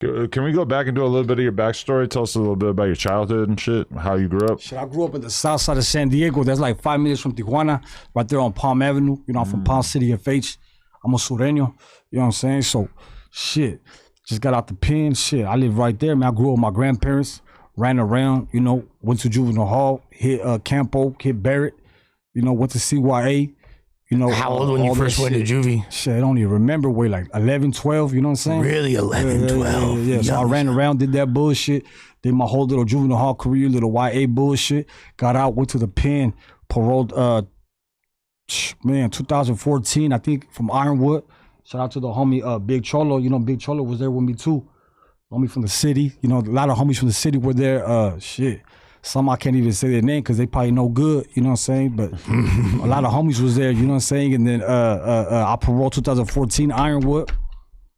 Can we go back and do a little bit of your backstory? Tell us a little bit about your childhood and shit, how you grew up. Shit, I grew up in the south side of San Diego. That's like 5 minutes from Tijuana, right there on Palm Avenue. You know, I'm from Palm City, FH. I'm a Sureño. You know what I'm saying? So, shit, just got out the pen. Shit, I live right there, man. I grew up with my grandparents, ran around, you know, went to juvenile hall, hit Campo, hit Barrett, you know, went to CYA. You know, how old when you first went to juvie? Shit, I don't even remember. Wait, like 11, 12, you know what I'm saying? Really, 11, 12? Yeah. So I ran around, did that bullshit, did my whole little juvenile hall career, little YA bullshit, got out, went to the pen, paroled, 2014, I think, from Ironwood. Shout out to the homie Big Cholo. You know, Big Cholo was there with me too. Homie from the city. You know, a lot of homies from the city were there. Shit. Some I can't even say their name because they probably no good, you know what I'm saying? But a lot of homies was there, you know what I'm saying? And then I paroled 2014 Ironwood.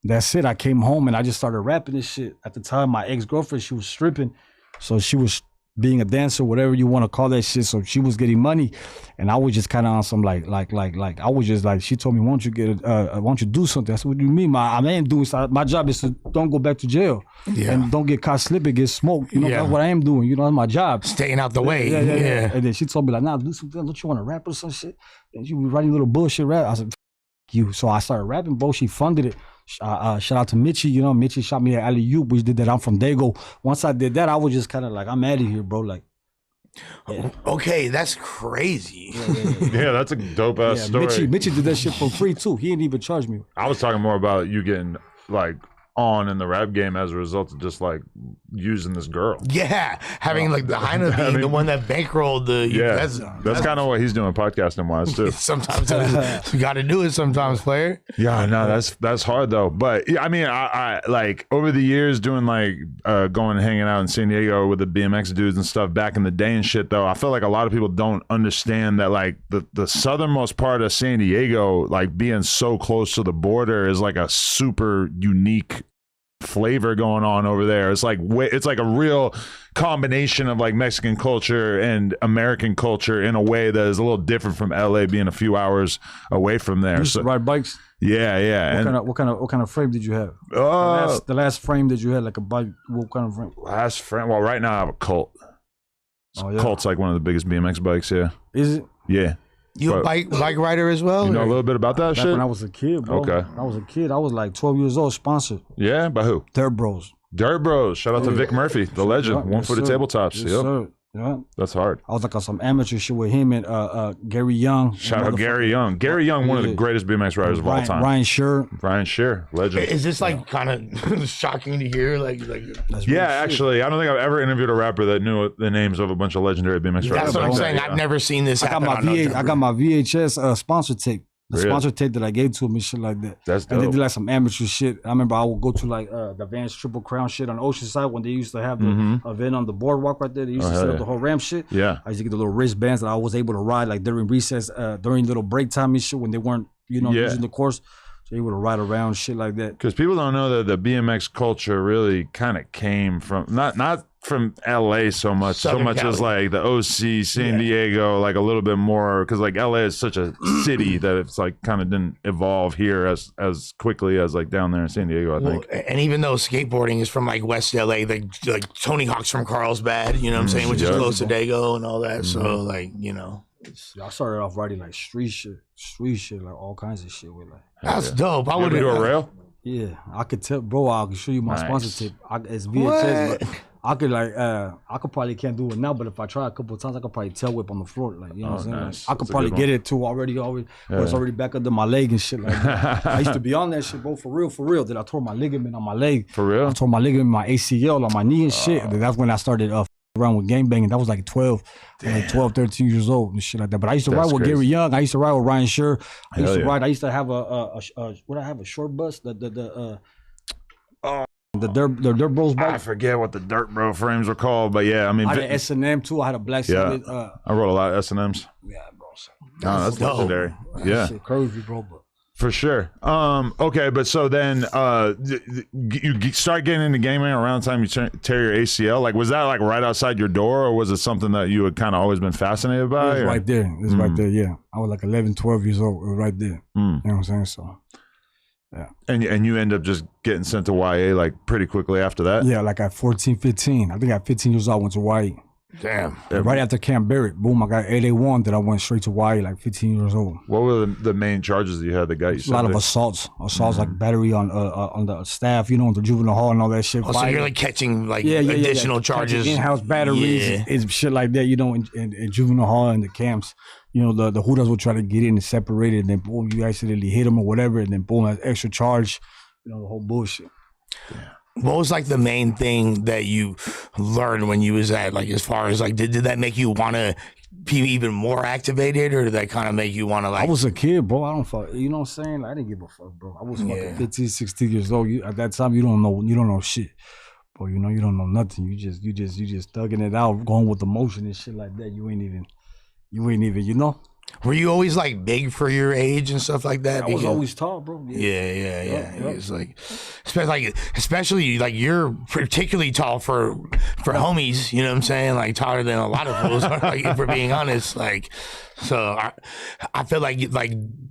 That's it. I came home and I just started rapping this shit. At the time, my ex-girlfriend, she was stripping. So she was being a dancer, whatever you want to call that shit. So she was getting money. And I was just kind of on some like, I was just like, she told me, why don't you do something? I said, what do you mean? I ain't doing something. My job is to don't go back to jail. Yeah. And don't get caught slipping, get smoked. You know, that's what I am doing. You know, that's my job. Staying out the way. Yeah. And then she told me like, nah, do something. Don't you want to rap or some shit? And she was writing little bullshit rap. I said, F you. So I started rapping, bro. She funded it. Shout out to Mitchie, you know, Mitchie shot me at Alley Oop, which did that. I'm from Dago. Once I did that, I was just kind of like, I'm out of here, bro. Like, yeah. Okay, that's crazy. Yeah, that's a dope ass story. Mitchie did that shit for free too. He didn't even charge me. I was talking more about you getting like on in the rap game as a result of just like using this girl. Yeah, having like the Heina being the one that bankrolled the. Yeah, that's kind of what he's doing podcasting wise too. Sometimes you got to do it. Sometimes, player. Yeah, no, that's hard though. But I mean, I like over the years doing like going and hanging out in San Diego with the BMX dudes and stuff back in the day and shit. Though I feel like a lot of people don't understand that like the southernmost part of San Diego, like being so close to the border, is like a super unique flavor going on over there. It's like a real combination of like Mexican culture and American culture in a way that is a little different from LA being a few hours away from there. You used to ride bikes? Yeah. What kind of frame did you have? The last frame that you had, like a bike. What kind of frame? Last frame. Well, right now I have a Colt. Colt's like one of the biggest BMX bikes. Yeah. Is it? Yeah. You a bike rider as well? You know a little bit about that shit? When I was a kid, bro. Okay. I was a kid. I was like 12 years old, sponsored. Yeah? By who? Dirt Bros. Dirt Bros. Shout out to Vic Murphy, the legend. One-footed tabletops. Yes, sir. Yeah. That's hard. I was like on some amateur shit with him and Gary Young. Shout out Gary Young. Gary Young, one of the greatest BMX riders of all time. Ryan Scher, legend. Is this like kind of shocking to hear? Like yeah, actually, I don't think I've ever interviewed a rapper that knew the names of a bunch of legendary BMX riders. That's what I'm saying. I've never seen this happen. I got my VHS sponsor tape. The sponsor tape that I gave to him and shit like that. That's dope. And they did like some amateur shit. I remember I would go to like the Vans Triple Crown shit on Oceanside when they used to have the event on the boardwalk right there. They used to set up the whole ramp shit. Yeah. I used to get the little wristbands that I was able to ride like during recess, during little break time and shit when they weren't, using the course. So you would ride around shit like that. Because people don't know that the BMX culture really kind of came from not from LA so much as like the OC, San Diego, like a little bit more, because like LA is such a city that it's like kind of didn't evolve here as quickly as like down there in San Diego, I think. And even though skateboarding is from like West LA, like Tony Hawk's from Carlsbad, you know what I'm saying, which is close to Dago and all that. So like, I started off riding like street shit, like all kinds of shit with like. That's dope. I would do a rail. Yeah, I could tell, bro. I can show you my sponsor tape. It's VHS, but I could like, I could probably can't do it now. But if I try a couple of times, I could probably tail whip on the floor, like you know what I'm saying. Nice. Like, I could probably get it too already. It's already back under my leg and shit like that. I used to be on that shit, bro, for real. Then I tore my ligament on my leg. For real? I tore my ligament, my ACL on my knee and shit. And that's when I started around with gangbanging. That was like 12, 13 years old and shit like that. But I used to ride with Gary Young. I used to ride with Ryan Scher. I used to have a short bus, the Dirt Bros bike. I forget what the Dirt Bro frames were called, but yeah, I mean, I had an S&M too. I had a black Solid. I rode a lot of S&Ms. Yeah, bro. That's legendary. Yeah, shit crazy, bro. But for sure. Okay, but so then you start getting into gaming around the time you tear your ACL. Like, was that like right outside your door, or was it something that you had kind of always been fascinated by? It was right there. It was right there, yeah. I was like 11, 12 years old. It was right there. You know what I'm saying? So Yeah. And you end up just getting sent to YA like pretty quickly after that? Yeah, like at 14, 15. I think at 15 years old, I went to YA. Damn. Right after Camp Barrett, boom, I got 881. Then I went straight to YA like 15 years old. What were the main charges that you had that got you? A lot of assaults, like battery on the staff, you know, the juvenile hall and all that shit. Oh, so you're like catching like additional charges, in-house batteries, and shit like that, you know, in juvenile hall and the camps. You know, the hooders will try to get in and separate it, and then boom, you accidentally hit them or whatever, and then boom, that's extra charge. You know, the whole bullshit. What was like the main thing that you learned when you was at, like, as far as like, did that make you want to be even more activated, or did that kind of make you want to like? I was a kid, bro. I don't fuck. You know what I'm saying? I didn't give a fuck, bro. I was fucking 15, 16 years old. At that time, you don't know shit, bro. You know, you don't know nothing. You just thugging it out, going with the motion and shit like that. You ain't even, you know. Were you always like big for your age and stuff like that? I was always tall, bro. Yeah. It's like, especially like you're particularly tall for homies. You know what I'm saying? Like taller than a lot of fools. Like, if we're being honest, like, so I feel like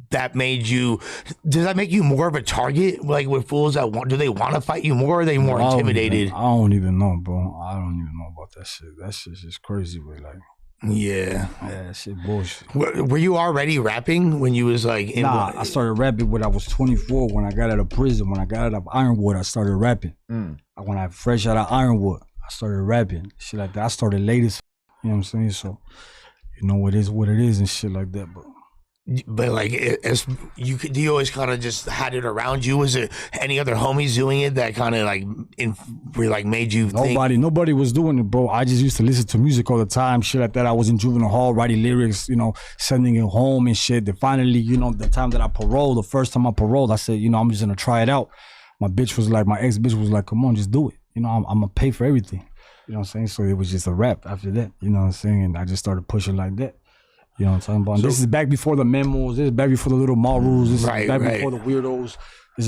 that made you. Does that make you more of a target? Like with fools that do they want to fight you more? Or are they more intimidated? I don't even know, bro. I don't even know about that shit. That shit's just crazy, but like. Yeah, that shit bullshit. Were you already rapping when you was like in? Nah, I started rapping when I was 24. When I got out of prison, when I got out of Ironwood, I started rapping. When I fresh out of Ironwood, I started rapping. Shit like that. I started latest. You know what I'm saying? So, you know, it is what it is and shit like that, bro. But like, as you always kind of just had it around you. Was there any other homies doing it that kind of like made you think? Nobody was doing it, bro. I just used to listen to music all the time, shit like that. I was in juvenile hall writing lyrics, you know, sending it home and shit. Then finally, you know, the time that I paroled, the first time I paroled, I said, you know, I'm just gonna try it out. My ex bitch was like, come on, just do it. You know, I'm gonna pay for everything. You know what I'm saying? So it was just a rap after that. You know what I'm saying? And I just started pushing like that. You know what I'm talking about? So, this is back before the memos. This is back before the little Marus. This is back before the weirdos. This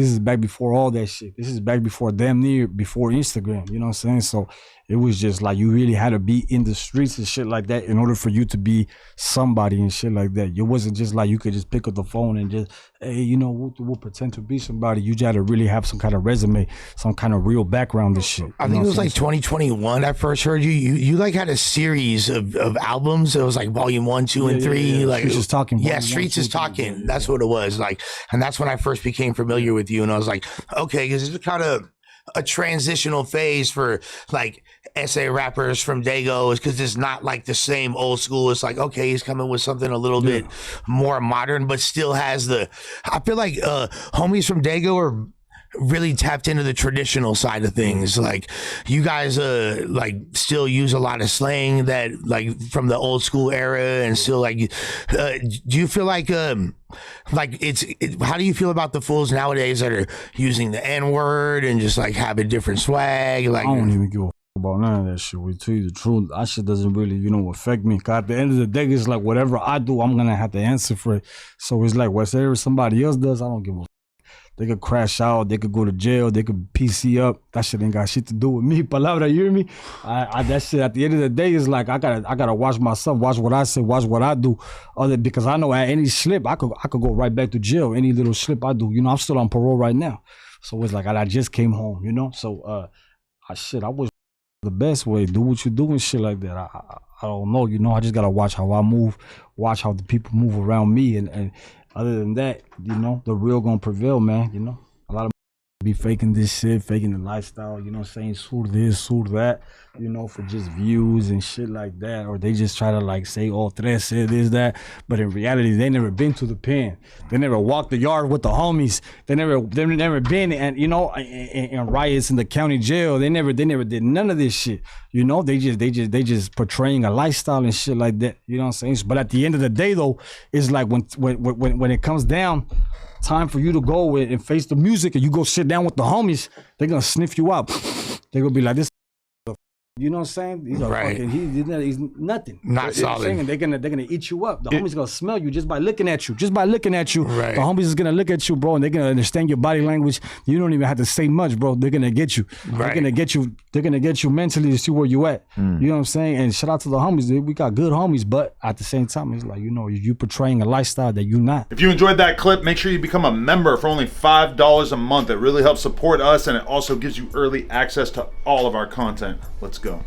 is back before all that shit. This is back before damn near before Instagram. You know what I'm saying? So it was just like you really had to be in the streets and shit like that in order for you to be somebody and shit like that. It wasn't just like you could just pick up the phone and just, hey, you know, we'll pretend to be somebody. You just had to really have some kind of resume, some kind of real background and shit. I think it was like 2021 I first heard you. You like had a series of albums. It was like volume 1, 2, and 3. Yeah. Like Streets is Talking. Yeah, Streets is Talking. That's what it was. Like, and that's when I first became familiar with you. And I was like, okay, because it's kind of a transitional phase for like essay rappers from Dago, is because it's not like the same old school. It's like, okay, he's coming with something a little bit more modern, but still has I feel like homies from Dago are really tapped into the traditional side of things. Like you guys like still use a lot of slang that like from the old school era, and still like do you feel like how do you feel about the fools nowadays that are using the N-word and just like having different swag? Like, I don't even give a about none of that shit. We tell you the truth, that shit doesn't really, you know, affect me. Cause at the end of the day, it's like whatever I do, I'm gonna have to answer for it. So it's like whatever somebody else does, I don't give a. They could crash out, they could go to jail, they could PC up. That shit ain't got shit to do with me. Palabra, you hear me? That shit at the end of the day is like I gotta watch myself, watch what I say, watch what I do. Because I know at any slip, I could go right back to jail. Any little slip I do, you know, I'm still on parole right now. So it's like I just came home, you know. So I wish the best way, do what you do and shit like that. I don't know, you know. I just gotta watch how I move, watch how the people move around me, and other than that, you know, the real gonna prevail, man. You know, a lot of be faking this shit, faking the lifestyle, you know, saying sur this, sur that, you know, for just views and shit like that. Or they just try to like say, oh, tres, say this, that. But in reality, they never been to the pen. They never walked the yard with the homies. They never been, and you know, in riots in the county jail. They never did none of this shit. You know, they just portraying a lifestyle and shit like that. You know what I'm saying? But at the end of the day, though, it's like when it comes down, time for you to go and face the music, and you go sit down with the homies, they're gonna sniff you out. They're gonna be like, this, you know what I'm saying? He's right. He's nothing. Not solid. And they're gonna eat you up. The homies gonna smell you just by looking at you. Just by looking at you, right. The homies is gonna look at you, bro, and they're gonna understand your body language. You don't even have to say much, bro. They're gonna get you. Right. They're gonna get you they're gonna get you mentally to see where you at. You know what I'm saying? And shout out to the homies. We got good homies, but at the same time, it's like, you know, you portraying a lifestyle that you not. If you enjoyed that clip, make sure you become a member for only $5 a month. It really helps support us, and it also gives you early access to all of our content. Let's go.